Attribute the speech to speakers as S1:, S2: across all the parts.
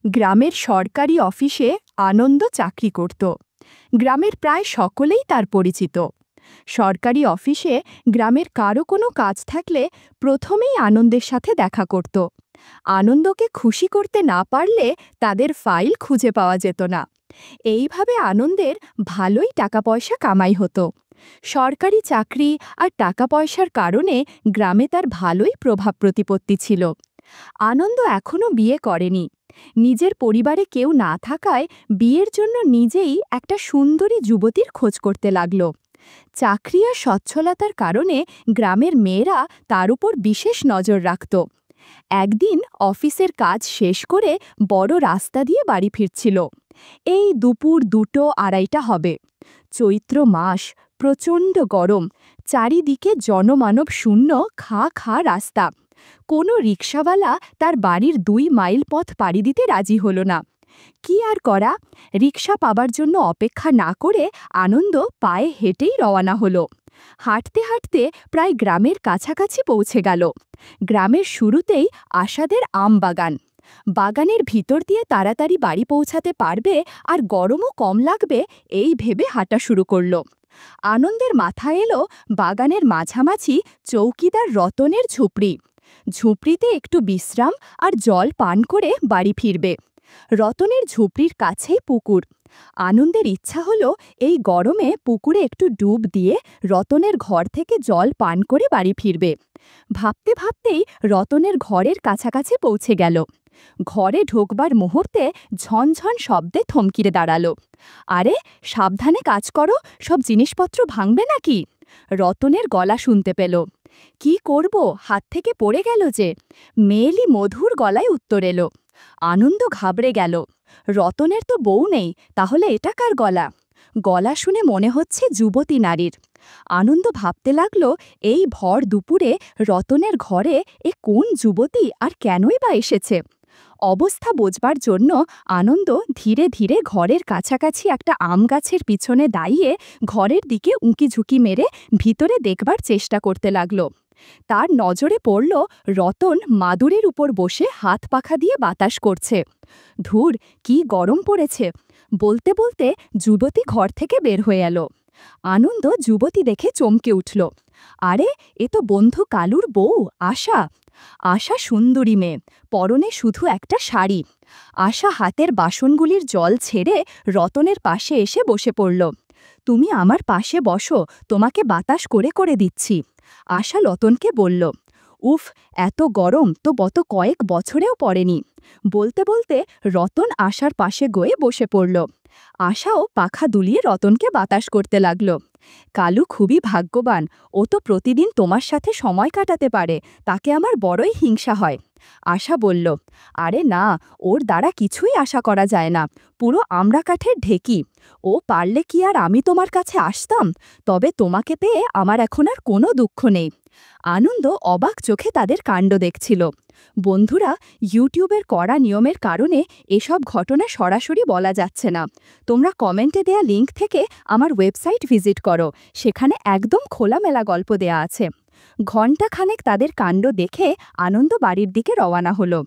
S1: গ্রামের সরকারি অফিসে আনন্দ চাকরি করত। গ্রামের প্রায় সকলেই তার পরিচিত। সরকারি অফিসে গ্রামের কারো কোনো কাজ থাকলে প্রথমেই আনন্দের সাথে দেখা করত। আনন্দকে খুশি করতে না পারলে তাদের ফাইল খুঁজে পাওয়া যেত না। এইভাবে আনন্দের ভালোই টাকা পয়সা কামাই হতো। সরকারি চাকরি আর টাকা পয়সার কারণে গ্রামে তার ভালোই প্রভাব প্রতিপত্তি ছিল। আনন্দ এখনও বিয়ে করেনি। নিজের পরিবারে কেউ না থাকায় বিয়ের জন্য নিজেই একটা সুন্দরী যুবতীর খোঁজ করতে লাগল। চাকরি আর সচ্ছলতার কারণে গ্রামের মেয়েরা তার উপর বিশেষ নজর রাখত। একদিন অফিসের কাজ শেষ করে বড় রাস্তা দিয়ে বাড়ি ফিরছিল। এই দুপুর 2-2:30 হবে। চৈত্র মাস, প্রচণ্ড গরম, চারিদিকে জনমানব শূন্য খা খা রাস্তা। কোনো রিকশাওয়ালা তার বাড়ির 2 মাইল পথ পাড়ি দিতে রাজি হল না। কি আর করা, রিকশা পাবার জন্য অপেক্ষা না করে আনন্দ পায়ে হেঁটেই রওনা হলো। হাঁটতে হাঁটতে প্রায় গ্রামের কাছাকাছি পৌঁছে গেল। গ্রামের শুরুতেই আশাদের আম বাগান। বাগানের ভিতর দিয়ে তাড়াতাড়ি বাড়ি পৌঁছাতে পারবে আর গরমও কম লাগবে, এই ভেবে হাঁটা শুরু করল। আনন্দের মাথায় এলো বাগানের মাঝামাঝি চৌকিদার রতনের ঝুপড়ি। ঝুপড়িতে একটু বিশ্রাম আর জল পান করে বাড়ি ফিরবে। রতনের ঝুপড়ির কাছেই পুকুর। আনন্দের ইচ্ছা হলো এই গরমে পুকুরে একটু ডুব দিয়ে রতনের ঘর থেকে জল পান করে বাড়ি ফিরবে। ভাবতে ভাবতেই রতনের ঘরের কাছাকাছি পৌঁছে গেল। ঘরে ঢোকবার মুহূর্তে ঝনঝন শব্দে থমকিরে দাঁড়ালো। আরে, সাবধানে কাজ করো, সব জিনিসপত্র ভাঙবে নাকি? রতনের গলা শুনতে পেল। কি করব, হাত থেকে পড়ে গেল যে। মেয়েলি মধুর গলায় উত্তর এলো। আনন্দ ঘাবড়ে গেল। রতনের তো বউ নেই, তাহলে এটা কার গলা? গলা শুনে মনে হচ্ছে যুবতী নারীর। আনন্দ ভাবতে লাগলো, এই ভর দুপুরে রতনের ঘরে এ কোন যুবতী আর কেনই বা এসেছে? অবস্থা বোঝবার জন্য আনন্দ ধীরে ধীরে ঘরের কাছাকাছি একটা আম গাছের পিছনে দাঁড়িয়ে ঘরের দিকে উঁকি ঝুঁকি মেরে ভিতরে দেখবার চেষ্টা করতে লাগল। তার নজরে পড়ল রতন মাদুরের উপর বসে হাত পাখা দিয়ে বাতাস করছে। ধুর, কি গরম পড়েছে! বলতে বলতে যুবতী ঘর থেকে বের হয়ে এলো। আনন্দ যুবতী দেখে চমকে উঠল। আরে, এ তো বন্ধু কালুর বউ আশা। আশা সুন্দরী মেয়ে, পরনে শুধু একটা শাড়ি। আশা হাতের বাসনগুলির জল ছেড়ে রতনের পাশে এসে বসে পড়ল। তুমি আমার পাশে বসো, তোমাকে বাতাস করে করে দিচ্ছি। আশা রতনকে বলল। উফ, এত গরম তো গত কয়েক বছরেও পড়েনি। বলতে বলতে রতন আশার পাশে গিয়ে বসে পড়ল। আশাও পাখা দুলিয়ে রতনকে বাতাস করতে লাগল। কালু খুবই ভাগ্যবান, ও তো প্রতিদিন তোমার সাথে সময় কাটাতে পারে, তাকে আমার বড়ই হিংসা হয়। আশা বলল, আরে না, ওর দ্বারা কিছুই আশা করা যায় না, পুরো আমড়া কাঠের ঢেকি। ও পারলে কি আর আমি তোমার কাছে আসতাম? তবে তোমাকে পেয়ে আমার এখন আর কোনো দুঃখ নেই। আনন্দ অবাক চোখে তাদের কাণ্ড দেখছিল। বন্ধুরা, ইউটিউবের কড়া নিয়মের কারণে এসব ঘটনা সরাসরি বলা যাচ্ছে না। তোমরা কমেন্টে দেয়া লিঙ্ক থেকে আমার ওয়েবসাইট ভিজিট করো, সেখানে একদম খোলামেলা গল্প দেয়া আছে। ঘণ্টাখানেক তাদের কাণ্ড দেখে আনন্দ বাড়ির দিকে রওনা হলো।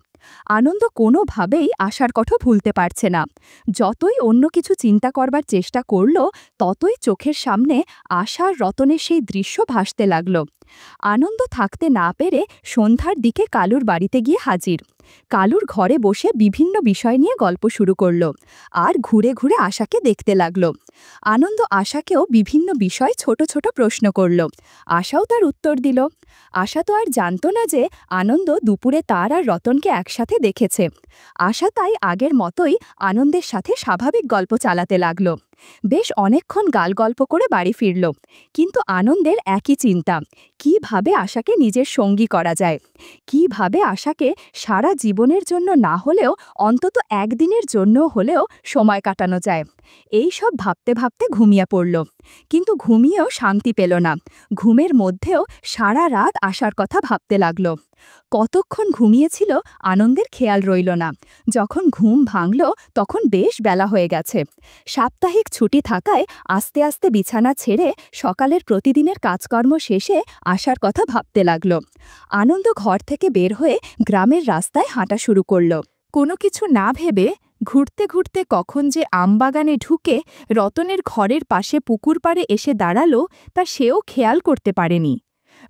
S1: আনন্দ কোনোভাবেই আশার কথা ভুলতে পারছে না। যতই অন্য কিছু চিন্তা করবার চেষ্টা করল, ততই চোখের সামনে আশার রতনের সেই দৃশ্য ভাসতে লাগল। আনন্দ থাকতে না পেরে সন্ধ্যার দিকে কালুর বাড়িতে গিয়ে হাজির। কালুর ঘরে বসে বিভিন্ন বিষয় নিয়ে গল্প শুরু করল আর ঘুরে ঘুরে আশাকে দেখতে লাগল। আনন্দ আশাকেও বিভিন্ন বিষয় ছোট ছোট প্রশ্ন করল। আশাও তার উত্তর দিল। আশা তো আর জানত না যে আনন্দ দুপুরে তার আর রতনকে একসাথে দেখেছে। আশা তাই আগের মতোই আনন্দের সাথে স্বাভাবিক গল্প চালাতে লাগল। বেশ অনেকক্ষণ গাল গল্প করে বাড়ি ফিরল, কিন্তু আনন্দের একই চিন্তা, কিভাবে আশাকে নিজের সঙ্গী করা যায়, কিভাবে আশাকে সারা জীবনের জন্য না হলেও অন্তত একদিনের জন্য হলেও সময় কাটানো যায়। এই সব ভাবতে ভাবতে ঘুমিয়ে পড়ল, কিন্তু ঘুমিয়েও শান্তি পেল না। ঘুমের মধ্যেও সারা রাত আশার কথা ভাবতে লাগল। কতক্ষণ ঘুমিয়েছিল আনন্দের খেয়াল রইল না। যখন ঘুম ভাঙল তখন বেশ বেলা হয়ে গেছে। সাপ্তাহিক ছুটি থাকায় আস্তে আস্তে বিছানা ছেড়ে সকালের প্রতিদিনের কাজকর্ম শেষে আশার কথা ভাবতে লাগল। আনন্দ ঘর থেকে বের হয়ে গ্রামের রাস্তায় হাঁটা শুরু করল। কোনো কিছু না ভেবে ঘুরতে ঘুরতে কখন যে আমবাগানে ঢুকে রতনের ঘরের পাশে পুকুর পাড়ে এসে দাঁড়ালো তা সেও খেয়াল করতে পারেনি।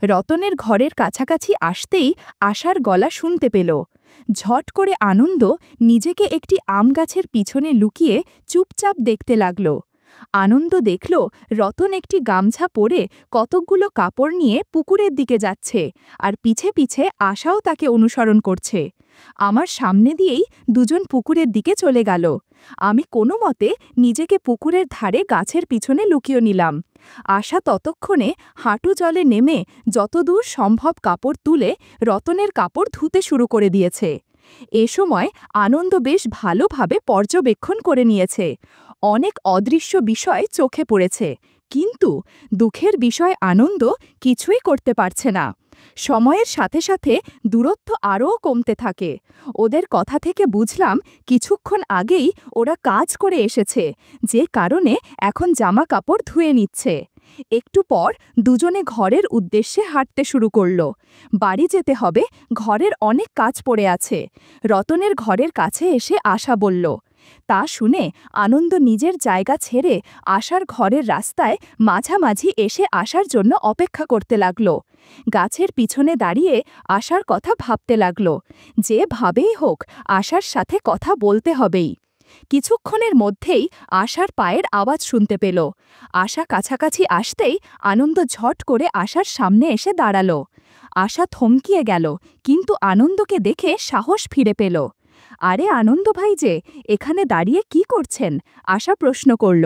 S1: রতনের ঘরের কাছাকাছি আসতেই আশার গলা শুনতে পেল। ঝট করে আনন্দ নিজেকে একটি আম গাছের পিছনে লুকিয়ে চুপচাপ দেখতে লাগল। আনন্দ দেখল রতন একটি গামছা পরে কতকগুলো কাপড় নিয়ে পুকুরের দিকে যাচ্ছে, আর পিছে পিছে আশাও তাকে অনুসরণ করছে। আমার সামনে দিয়েই দুজন পুকুরের দিকে চলে গেল। আমি কোনো মতে নিজেকে পুকুরের ধারে গাছের পিছনে লুকিয়ে নিলাম। আশা ততক্ষণে হাঁটু জলে নেমে যতদূর সম্ভব কাপড় তুলে রতনের কাপড় ধুতে শুরু করে দিয়েছে। এ সময় আনন্দ বেশ ভালোভাবে পর্যবেক্ষণ করে নিয়েছে। অনেক অদৃশ্য বিষয় চোখে পড়েছে, কিন্তু দুঃখের বিষয় আনন্দ কিছুই করতে পারছে না। সময়ের সাথে সাথে দূরত্ব আরও কমতে থাকে। ওদের কথা থেকে বুঝলাম কিছুক্ষণ আগেই ওরা কাজ করে এসেছে, যে কারণে এখন জামা কাপড় ধুয়ে নিচ্ছে। একটু পর দুজনে ঘরের উদ্দেশ্যে হাঁটতে শুরু করল। বাড়ি যেতে হবে, ঘরের অনেক কাজ পড়ে আছে। রতনের ঘরের কাছে এসে আশা বলল। তা শুনে আনন্দ নিজের জায়গা ছেড়ে আশার ঘরের রাস্তায় মাঝামাঝি এসে আসার জন্য অপেক্ষা করতে লাগল। গাছের পিছনে দাঁড়িয়ে আশার কথা ভাবতে লাগল। যেভাবেই হোক আশার সাথে কথা বলতে হবেই। কিছুক্ষণের মধ্যেই আশার পায়ের আওয়াজ শুনতে পেল। আশা কাছাকাছি আসতেই আনন্দ ঝট করে আশার সামনে এসে দাঁড়াল। আশা থমকিয়ে গেল, কিন্তু আনন্দকে দেখে সাহস ফিরে পেল। আরে আনন্দ ভাই, যে এখানে দাঁড়িয়ে কি করছেন? আশা প্রশ্ন করল।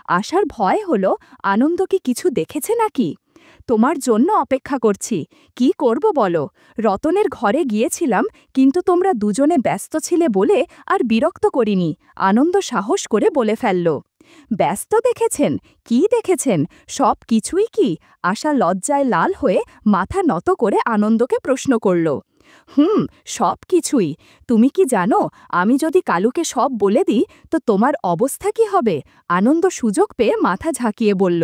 S1: আশার ভয় হলো আনন্দ কি কিছু দেখেছে নাকি। তোমার জন্য অপেক্ষা করছি, কি করব বলো? রতনের ঘরে গিয়েছিলাম, কিন্তু তোমরা দুজনে ব্যস্ত ছিলে বলে আর বিরক্ত করিনি, আনন্দ সাহস করে বলে ফেলল। ব্যস্ত দেখেছেন? কি দেখেছেন? সব কিছুই কি? আশা লজ্জায় লাল হয়ে মাথা নত করে আনন্দকে প্রশ্ন করল। সব কিছুই। তুমি কি জানো, আমি যদি কালুকে সব বলে দিই তো তোমার অবস্থা কি হবে? আনন্দ সুযোগ পেয়ে মাথা ঝাঁকিয়ে বলল।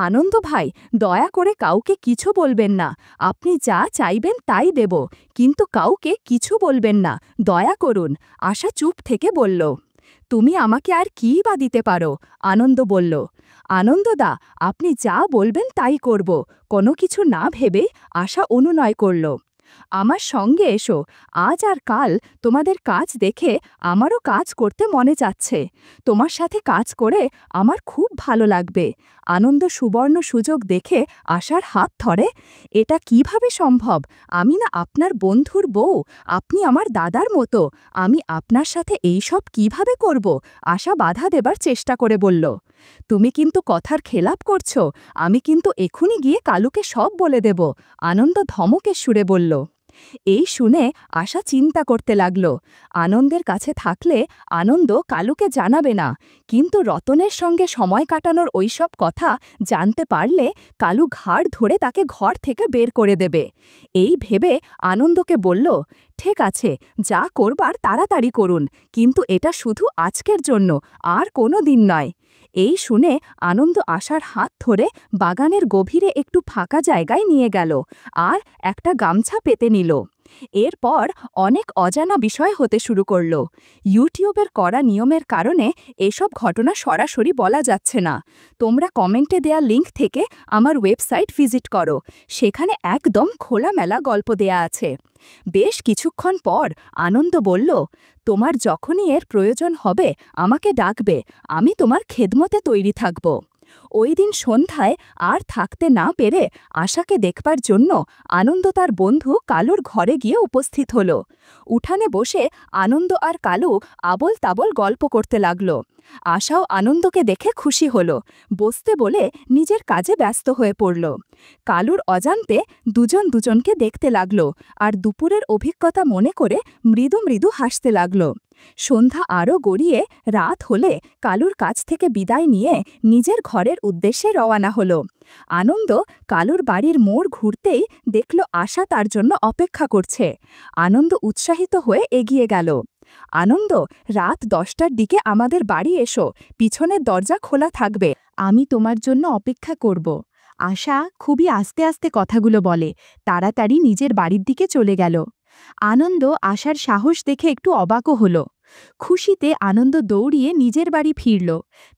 S1: আনন্দ ভাই, দয়া করে কাউকে কিছু বলবেন না। আপনি যা চাইবেন তাই দেব, কিন্তু কাউকে কিছু বলবেন না, দয়া করুন। আশা চুপ থেকে বলল। তুমি আমাকে আর কী বা দিতে পারো? আনন্দ বলল। আনন্দদা, আপনি যা বলবেন তাই করব। কোনো কিছু না ভেবে আশা অনুনয় করল। আমার সঙ্গে এসো, আজ আর কাল তোমাদের কাজ দেখে আমারও কাজ করতে মনে চাচ্ছে। তোমার সাথে কাজ করে আমার খুব ভালো লাগবে। আনন্দ সুবর্ণ সুযোগ দেখে আশার হাত ধরে। এটা কিভাবে সম্ভব? আমি না আপনার বন্ধুর বউ, আপনি আমার দাদার মতো। আমি আপনার সাথে এইসব কিভাবে করব? আশা বাধা দেবার চেষ্টা করে বলল। তুমি কিন্তু কথার খেলাপ করছো। আমি কিন্তু এখনই গিয়ে কালুকে সব বলে দেব, আনন্দ ধমকের সুরে বলল। এই শুনে আশা চিন্তা করতে লাগল। আনন্দের কাছে থাকলে আনন্দ কালুকে জানাবে না, কিন্তু রতনের সঙ্গে সময় কাটানোর ওইসব কথা জানতে পারলে কালু ঘাড় ধরে তাকে ঘর থেকে বের করে দেবে। এই ভেবে আনন্দকে বলল, ঠিক আছে, যা করবার তাড়াতাড়ি করুন, কিন্তু এটা শুধু আজকের জন্য, আর কোনো দিন নয়। এই শুনে আনন্দ আশার হাত ধরে বাগানের গভীরে একটু ফাঁকা জায়গায় নিয়ে গেল, আর একটা গামছা পেতে নিল। এরপর অনেক অজানা বিষয় হতে শুরু করল। ইউটিউবের কড়া নিয়মের কারণে এসব ঘটনা সরাসরি বলা যাচ্ছে না। তোমরা কমেন্টে দেয়া লিঙ্ক থেকে আমার ওয়েবসাইট ভিজিট করো, সেখানে একদম খোলামেলা গল্প দেয়া আছে। বেশ কিছুক্ষণ পর আনন্দ বলল, তোমার যখনই এর প্রয়োজন হবে আমাকে ডাকবে, আমি তোমার খেদমতে তৈরি থাকব। ওই দিন সন্ধ্যায় আর থাকতে না পেরে আশাকে দেখবার জন্য আনন্দ তার বন্ধু কালুর ঘরে গিয়ে উপস্থিত হল। উঠানে বসে আনন্দ আর কালু আবল তাবল গল্প করতে লাগল। আশাও আনন্দকে দেখে খুশি হল, বসতে বলে নিজের কাজে ব্যস্ত হয়ে পড়ল। কালুর অজান্তে দুজন দুজনকে দেখতে লাগল, আর দুপুরের অভিজ্ঞতা মনে করে মৃদু মৃদু হাসতে লাগল। সন্ধ্যা আরও গড়িয়ে রাত হলে কালুর কাছ থেকে বিদায় নিয়ে নিজের ঘরের উদ্দেশ্যে রওয়ানা হল। আনন্দ কালুর বাড়ির মোড় ঘুরতেই দেখল আশা তার জন্য অপেক্ষা করছে। আনন্দ উৎসাহিত হয়ে এগিয়ে গেল। আনন্দ, রাত 10টার দিকে আমাদের বাড়ি এসো, পিছনের দরজা খোলা থাকবে, আমি তোমার জন্য অপেক্ষা করব। আশা খুবই আস্তে আস্তে কথাগুলো বলে, তাড়াতাড়ি নিজের বাড়ির দিকে চলে গেল। আনন্দ আশার সাহস দেখে একটু অবাকও হল। খুশিতে আনন্দ দৌড়িয়ে নিজের বাড়ি ফিরল,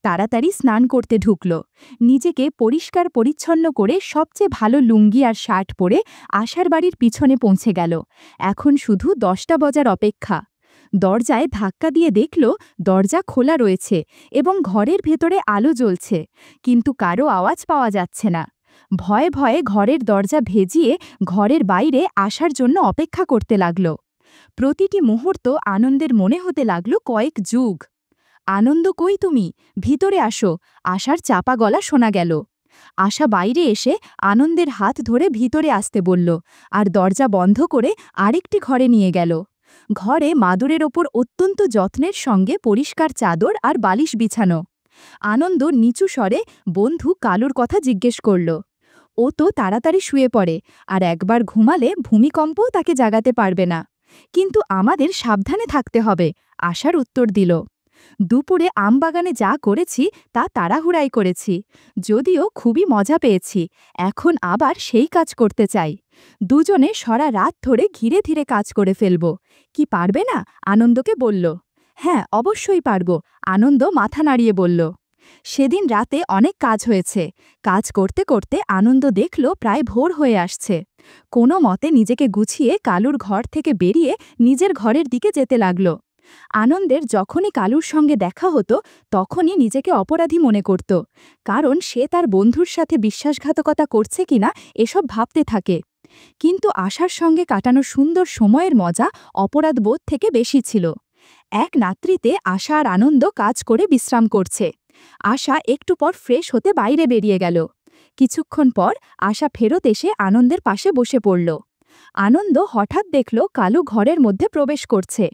S1: তাড়াতাড়ি স্নান করতে ঢুকল। নিজেকে পরিষ্কার পরিচ্ছন্ন করে সবচেয়ে ভালো লুঙ্গি আর শার্ট পরে আশার বাড়ির পিছনে পৌঁছে গেল। এখন শুধু 10টা বাজার অপেক্ষা। দরজায় ধাক্কা দিয়ে দেখল দরজা খোলা রয়েছে এবং ঘরের ভেতরে আলো জ্বলছে, কিন্তু কারো আওয়াজ পাওয়া যাচ্ছে না। ভয়ে ভয়ে ঘরের দরজা ভেজিয়ে ঘরের বাইরে আসার জন্য অপেক্ষা করতে লাগল। প্রতিটি মুহূর্ত আনন্দের মনে হতে লাগল কয়েক যুগ। আনন্দ, কই তুমি? ভিতরে আসো। আশার চাপা গলা শোনা গেল। আশা বাইরে এসে আনন্দের হাত ধরে ভিতরে আসতে বলল আর দরজা বন্ধ করে আরেকটি ঘরে নিয়ে গেল। ঘরে মাদুরের ওপর অত্যন্ত যত্নের সঙ্গে পরিষ্কার চাদর আর বালিশ বিছানো। আনন্দ নিচু স্বরে বন্ধু কালুর কথা জিজ্ঞেস করল। ও তো তাড়াতাড়ি শুয়ে পড়ে, আর একবার ঘুমালে ভূমিকম্পও তাকে জাগাতে পারবে না। কিন্তু আমাদের সাবধানে থাকতে হবে, আশার উত্তর দিল। দুপুরে আমবাগানে যা করেছি তা তাড়াহুড়াই করেছি, যদিও খুবই মজা পেয়েছি। এখন আবার সেই কাজ করতে চাই। দুজনে সারা রাত ধরে ধীরে ধীরে কাজ করে ফেলব। কি পারবে না? আনন্দকে বলল। হ্যাঁ, অবশ্যই পারব, আনন্দ মাথা নাড়িয়ে বলল। সেদিন রাতে অনেক কাজ হয়েছে। কাজ করতে করতে আনন্দ দেখল প্রায় ভোর হয়ে আসছে। কোনো মতে নিজেকে গুছিয়ে কালুর ঘর থেকে বেরিয়ে নিজের ঘরের দিকে যেতে লাগল। আনন্দের যখনই কালুর সঙ্গে দেখা হতো তখনই নিজেকে অপরাধী মনে করত, কারণ সে তার বন্ধুর সাথে বিশ্বাসঘাতকতা করছে কিনা এসব ভাবতে থাকে। কিন্তু আশার সঙ্গে কাটানো সুন্দর সময়ের মজা অপরাধবোধ থেকে বেশি ছিল। এক রাত্রিতে আশা আর আনন্দ কাজ করে বিশ্রাম করছে। আশা একটু পর ফ্রেশ হতে বাইরে বেরিয়ে গেল। কিছুক্ষণ পর আশা ফেরত এসে আনন্দের পাশে বসে পড়ল। আনন্দ হঠাৎ দেখল কালু ঘরের মধ্যে প্রবেশ করছে।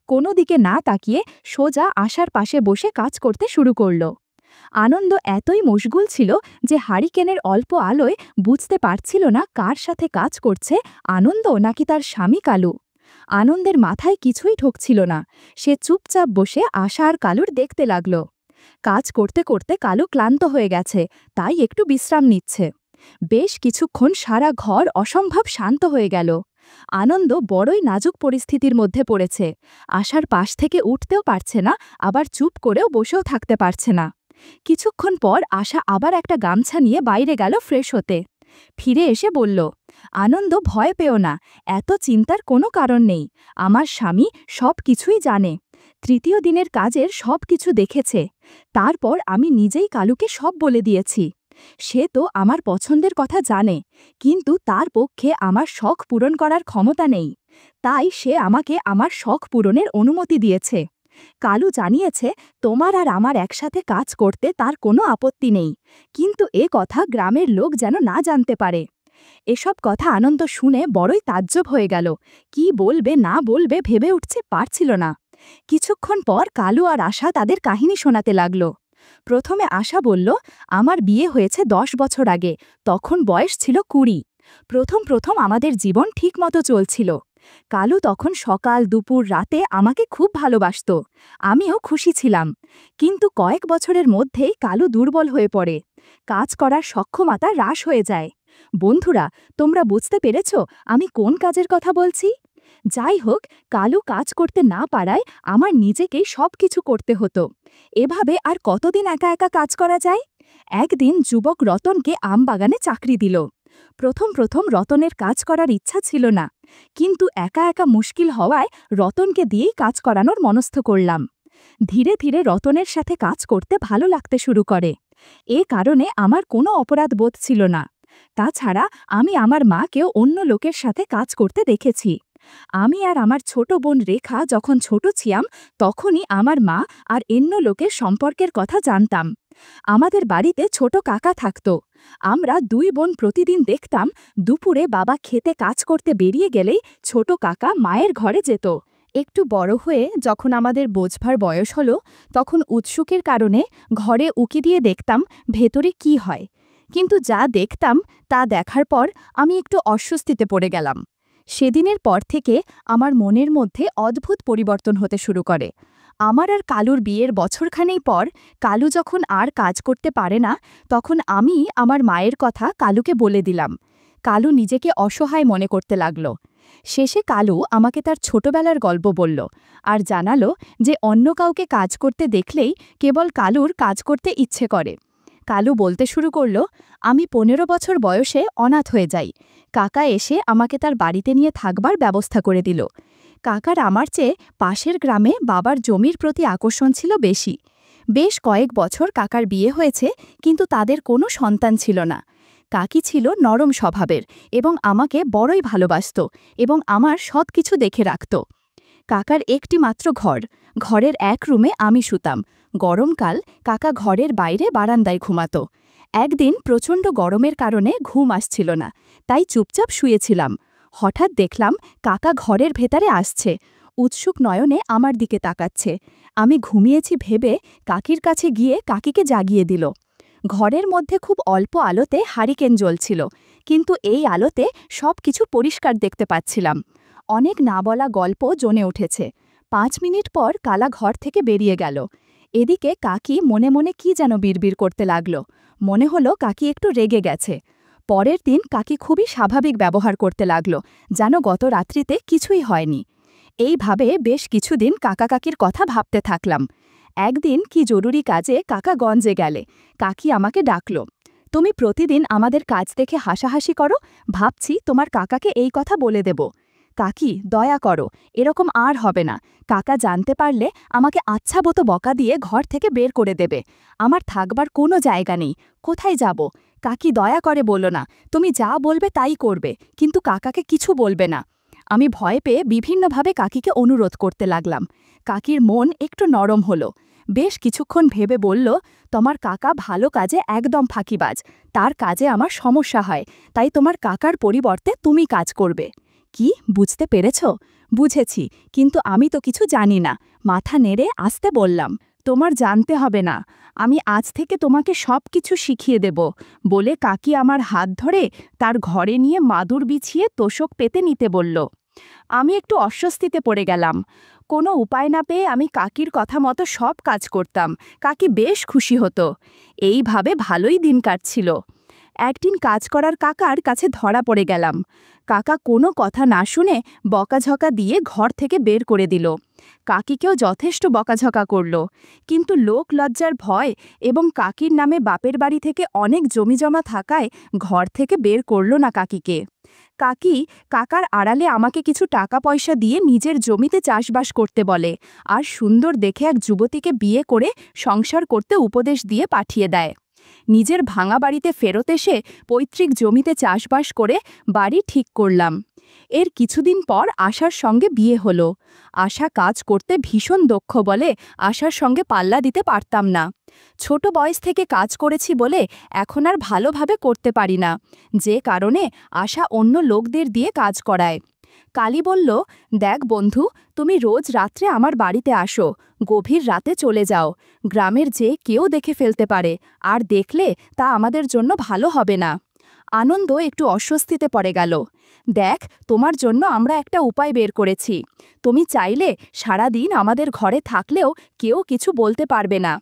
S1: কোনো দিকে না তাকিয়ে সোজা আশার পাশে বসে কাজ করতে শুরু করল। আনন্দ এতই মশগুল ছিল যে হারিকেনের অল্প আলোয় বুঝতে পারছিল না কার সাথে কাজ করছে, আনন্দ নাকি তার স্বামী কালু। আনন্দের মাথায় কিছুই ঢুকছিল না। সে চুপচাপ বসে আশা আর কালুর দেখতে লাগল। কাজ করতে করতে কালু ক্লান্ত হয়ে গেছে, তাই একটু বিশ্রাম নিচ্ছে। বেশ কিছুক্ষণ সারা ঘর অসম্ভব শান্ত হয়ে গেল। আনন্দ বড়ই নাজুক পরিস্থিতির মধ্যে পড়েছে। আশার পাশ থেকে উঠতেও পারছে না, আবার চুপ করেও বসেও থাকতে পারছে না। কিছুক্ষণ পর আশা আবার একটা গামছা নিয়ে বাইরে গেল ফ্রেশ হতে। ফিরে এসে বলল, আনন্দ, ভয় পেও না, এত চিন্তার কোনো কারণ নেই। আমার স্বামী সব কিছুই জানে। তৃতীয় দিনের কাজের সব কিছু দেখেছে। তারপর আমি নিজেই কালুকে সব বলে দিয়েছি। সে তো আমার পছন্দের কথা জানে, কিন্তু তার পক্ষে আমার শখ পূরণ করার ক্ষমতা নেই। তাই সে আমাকে আমার শখ পূরণের অনুমতি দিয়েছে। কালু জানিয়েছে তোমার আর আমার একসাথে কাজ করতে তার কোনো আপত্তি নেই, কিন্তু এ কথা গ্রামের লোক যেন না জানতে পারে। এসব কথা আনন্দ শুনে বড়ই তাজ্জব হয়ে গেল। কি বলবে না বলবে ভেবে উঠতে পারছিল না। কিছুক্ষণ পর কালু আর আশা তাদের কাহিনী শোনাতে লাগল। প্রথমে আশা বলল, আমার বিয়ে হয়েছে 10 বছর আগে, তখন বয়স ছিল 20। প্রথম প্রথম আমাদের জীবন ঠিকমতো চলছিল। কালু তখন সকাল দুপুর রাতে আমাকে খুব ভালোবাসত। আমিও খুশি ছিলাম। কিন্তু কয়েক বছরের মধ্যেই কালু দুর্বল হয়ে পড়ে। কাজ করার সক্ষমতা হ্রাস হয়ে যায়। বন্ধুরা, তোমরা বুঝতে পেরেছ আমি কোন কাজের কথা বলছি? যাই হোক, কালু কাজ করতে না পারায় আমার নিজেকেই সব কিছু করতে হতো। এভাবে আর কতদিন একা একা কাজ করা যায়? একদিন যুবক রতনকে আমবাগানে চাকরি দিল। প্রথম প্রথম রতনের কাজ করার ইচ্ছা ছিল না, কিন্তু একা একা মুশকিল হওয়ায় রতনকে দিয়েই কাজ করানোর মনস্থ করলাম। ধীরে ধীরে রতনের সাথে কাজ করতে ভালো লাগতে শুরু করে। এ কারণে আমার কোনো অপরাধ বোধ ছিল না। তাছাড়া আমি আমার মাকেও অন্য লোকের সাথে কাজ করতে দেখেছি। আমি আর আমার ছোট বোন রেখা যখন ছোট ছিলাম তখনই আমার মা আর অন্য লোকের সম্পর্কের কথা জানতাম। আমাদের বাড়িতে ছোট কাকা থাকত। আমরা 2 বোন প্রতিদিন দেখতাম দুপুরে বাবা খেতে কাজ করতে বেরিয়ে গেলেই ছোট কাকা মায়ের ঘরে যেত। একটু বড় হয়ে যখন আমাদের বোঝবার বয়স হলো, তখন উৎসুকের কারণে ঘরে উকি দিয়ে দেখতাম ভেতরে কি হয়। কিন্তু যা দেখতাম তা দেখার পর আমি একটু অস্বস্তিতে পড়ে গেলাম। সেদিনের পর থেকে আমার মনের মধ্যে অদ্ভুত পরিবর্তন হতে শুরু করে। আমার আর কালুর বিয়ের বছরখানেক পর কালু যখন আর কাজ করতে পারে না, তখন আমি আমার মায়ের কথা কালুকে বলে দিলাম। কালু নিজেকে অসহায় মনে করতে লাগল। শেষে কালু আমাকে তার ছোটবেলার গল্প বলল আর জানালো যে অন্য কাউকে কাজ করতে দেখলেই কেবল কালুর কাজ করতে ইচ্ছে করে। কালু বলতে শুরু করল, আমি 15 বছর বয়সে অনাথ হয়ে যাই। কাকা এসে আমাকে তার বাড়িতে নিয়ে থাকবার ব্যবস্থা করে দিল। কাকার আমার চেয়ে পাশের গ্রামে বাবার জমির প্রতি আকর্ষণ ছিল বেশি। বেশ কয়েক বছর কাকার বিয়ে হয়েছে, কিন্তু তাদের কোনো সন্তান ছিল না। কাকি ছিল নরম স্বভাবের এবং আমাকে বড়ই ভালোবাসত এবং আমার সব কিছু দেখে রাখত। কাকার একটি মাত্র ঘর, ঘরের এক রুমে আমি শুতাম। গরমকাল কাকা ঘরের বাইরে বারান্দায় ঘুমাত। একদিন প্রচণ্ড গরমের কারণে ঘুম আসছিল না, তাই চুপচাপ শুয়েছিলাম। হঠাৎ দেখলাম কাকা ঘরের ভেতরে আসছে, উৎসুক নয়নে আমার দিকে তাকাচ্ছে। আমি ঘুমিয়েছি ভেবে কাকির কাছে গিয়ে কাকিকে জাগিয়ে দিল। ঘরের মধ্যে খুব অল্প আলোতে হারিকেন জ্বলছিল, কিন্তু এই আলোতে সব কিছু পরিষ্কার দেখতে পাচ্ছিলাম। অনেক না বলা গল্প জমে উঠেছে। 5 মিনিট পর কালা ঘর থেকে বেরিয়ে গেল। এদিকে কাকি মনে মনে কি যেন বিড়বিড় করতে লাগল। মনে হলো কাকি একটু রেগে গেছে। পরের দিন কাকি খুবই স্বাভাবিক ব্যবহার করতে লাগল, যেন গত রাত্রিতে কিছুই হয়নি। এইভাবে বেশ কিছুদিন কাকা কাকির কথা ভাবতে থাকলাম। একদিন কি জরুরি কাজে কাকা গঞ্জে গেলে কাকি আমাকে ডাকল, তুমি প্রতিদিন আমাদের কাজ দেখে হাসাহাসি করো, ভাবছি তোমার কাকাকে এই কথা বলে দেব। কাকি, দয়া করো, এরকম আর হবে না। কাকা জানতে পারলে আমাকে আচ্ছাবতো বকা দিয়ে ঘর থেকে বের করে দেবে। আমার থাকবার কোনো জায়গা নেই, কোথায় যাব? কাকি, দয়া করে বলো না, তুমি যা বলবে তাই করবে, কিন্তু কাকাকে কিছু বলবে না। আমি ভয় পেয়ে বিভিন্নভাবে কাকিকে অনুরোধ করতে লাগলাম। কাকির মন একটু নরম হলো। বেশ কিছুক্ষণ ভেবে বলল, তোমার কাকা ভালো কাজে একদম ফাঁকিবাজ, তার কাজে আমার সমস্যা হয়, তাই তোমার কাকার পরিবর্তে তুমি কাজ করবে। কি, বুঝতে পেরেছ? বুঝেছি, কিন্তু আমি তো কিছু জানি না। মাথা নেড়ে আসতে বললাম, তোমার জানতে হবে না, আমি আজ থেকে তোমাকে সব কিছু শিখিয়ে দেব। বলে কাকি আমার হাত ধরে তার ঘরে নিয়ে মাদুর বিছিয়ে তোষক পেতে নিতে বলল। আমি একটু অস্বস্তিতে পড়ে গেলাম। কোনো উপায় না পেয়ে আমি কাকির কথা মতো সব কাজ করতাম। কাকি বেশ খুশি হতো। এইভাবে ভালোই দিন কাটছিল। একদিন কাজ করার কাকার কাছে ধরা পড়ে গেলাম। কাকা কোনো কথা না শুনে বকাঝকা দিয়ে ঘর থেকে বের করে দিল। কাকিকেও যথেষ্ট বকাঝকা করল, কিন্তু লোক লজ্জার ভয় এবং কাকির নামে বাপের বাড়ি থেকে অনেক জমিজমা থাকায় ঘর থেকে বের করল না কাকিকে। কাকি কাকার আড়ালে আমাকে কিছু টাকা পয়সা দিয়ে নিজের জমিতে চাষবাস করতে বলে আর সুন্দর দেখে এক যুবতীকে বিয়ে করে সংসার করতে উপদেশ দিয়ে পাঠিয়ে দেয়। নিজের ভাঙা বাড়িতে ফেরত এসে পৈতৃক জমিতে চাষবাস করে বাড়ি ঠিক করলাম। এর কিছুদিন পর আশার সঙ্গে বিয়ে হলো। আশা কাজ করতে ভীষণ দক্ষ বলে আশার সঙ্গে পাল্লা দিতে পারতাম না। ছোট বয়স থেকে কাজ করেছি বলে এখন আর ভালোভাবে করতে পারি না, যে কারণে আশা অন্য লোকদের দিয়ে কাজ করায়। কালী বলল, দেখ বন্ধু, তুমি রোজ রাত্রে আমার বাড়িতে আসো, গভীর রাতে চলে যাও। গ্রামের যে কেউ দেখে ফেলতে পারে, আর দেখলে তা আমাদের জন্য ভালো হবে না। আনন্দ একটু অস্বস্তিতে পড়ে গেল। দেখ, তোমার জন্য আমরা একটা উপায় বের করেছি। তুমি চাইলে সারাদিন আমাদের ঘরে থাকলেও কেউ কিছু বলতে পারবে না।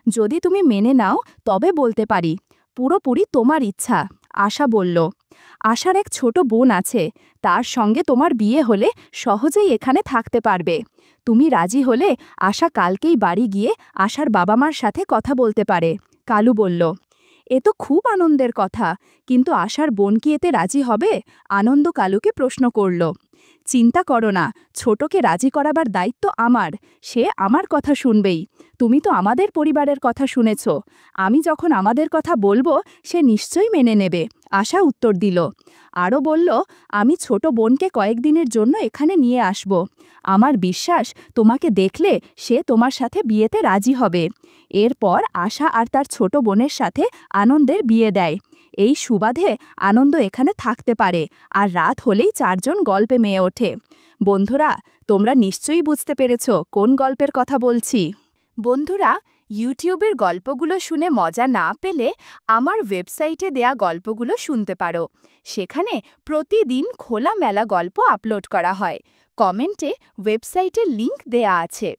S1: যদি তুমি মেনে নাও তবে বলতে পারি, পুরোপুরি তোমার ইচ্ছা। আশা বলল, আশার এক ছোট বোন আছে, তার সঙ্গে তোমার বিয়ে হলে সহজেই এখানে থাকতে পারবে। তুমি রাজি হলে আশা কালকেই বাড়ি গিয়ে আশার বাবা মার সাথে কথা বলতে পারে। কালু বলল, এ তো খুব আনন্দের কথা, কিন্তু আশার বোন কি এতে রাজি হবে? আনন্দ কালুকে প্রশ্ন করল। চিন্তা করো না, ছোটকে রাজি করাবার দায়িত্ব আমার, সে আমার কথা শুনবেই। তুমি তো আমাদের পরিবারের কথা শুনেছ, আমি যখন আমাদের কথা বলবো সে নিশ্চয়ই মেনে নেবে। আশা উত্তর দিল। আরও বলল, আমি ছোট বোনকে কয়েকদিনের জন্য এখানে নিয়ে আসব। আমার বিশ্বাস তোমাকে দেখলে সে তোমার সাথে বিয়েতে রাজি হবে। এরপর আশা আর তার ছোট বোনের সাথে আনন্দের বিয়ে দেয়। এই সুবাদে আনন্দ এখানে থাকতে পারে, আর রাত হলেই 4 জন গল্পে মেয়ে ওঠে। বন্ধুরা, তোমরা নিশ্চয়ই বুঝতে পেরেছ কোন গল্পের কথা বলছি। বন্ধুরা, ইউটিউবের গল্পগুলো শুনে মজা না পেলে আমার ওয়েবসাইটে দেয়া গল্পগুলো শুনতে পারো। সেখানে প্রতিদিন খোলামেলা গল্প আপলোড করা হয়। কমেন্টে ওয়েবসাইটের লিংক দেয়া আছে।